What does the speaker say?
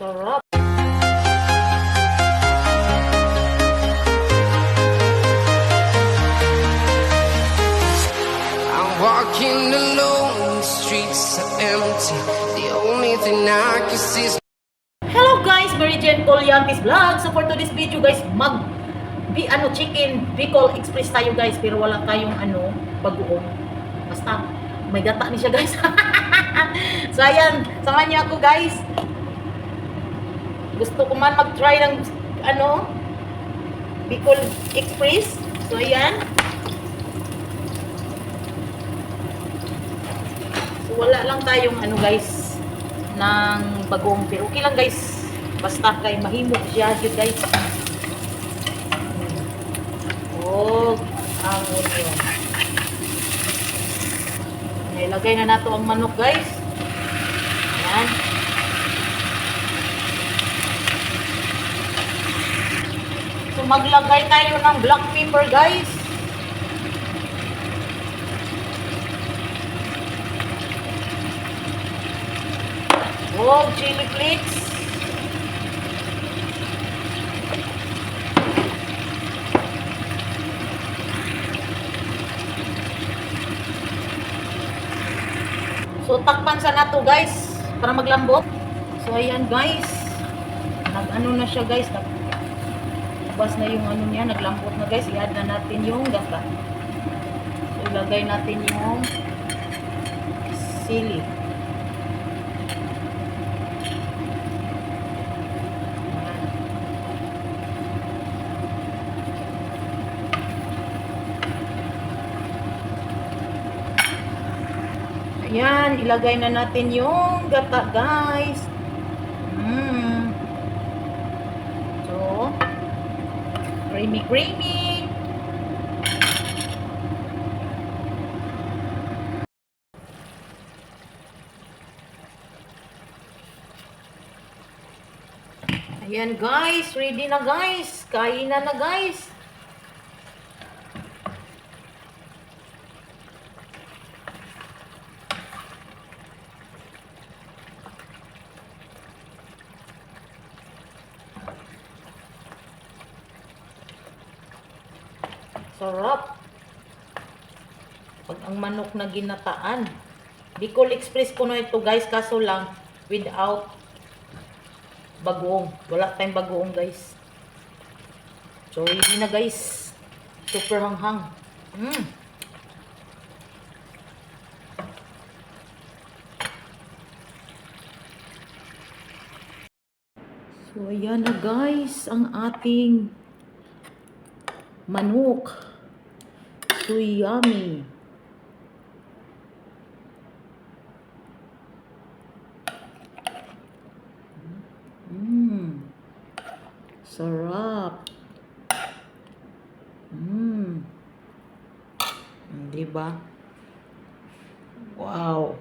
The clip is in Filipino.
Sarap. I'm walking alone, the streets are empty. The only thing I can see is Hello guys, Mary Jane Colyantes Vlog. So for today's video guys, chicken Bicol Express tayo guys, pero wala tayong bagoong. Basta may gata ni siya guys. So ayan, samahan niyo ako guys. Gusto ko man mag-try ng Bicol Express. So ayan. So wala lang tayong guys ng bagong, pero okay lang guys. Basta kay mahimok siya jud guys. Oh, ang onion. Ilagay na nato ang manok guys. Ayan. So maglagay tayo ng black pepper guys. Oh, chili flakes. So takpan sa nato guys para maglambot. So ayan guys. Na siya guys. Labas na yung niya, naglambot na guys. I-add na natin yung gata. So ilagay natin yung sili. Ayan, ilagay na natin yung gata, guys. So, creamy. Ayan, guys. Ready na, guys. Kainan na, guys. Sarap. Pag ang manok na ginataan. Bicol Express ko na ito guys, kaso lang without bagoong. Wala tayong bagoong guys. So, hindi na guys. Super hanghang. So, ayan na guys, ang ating manok. So yummy. Sarap. Diba? Wow.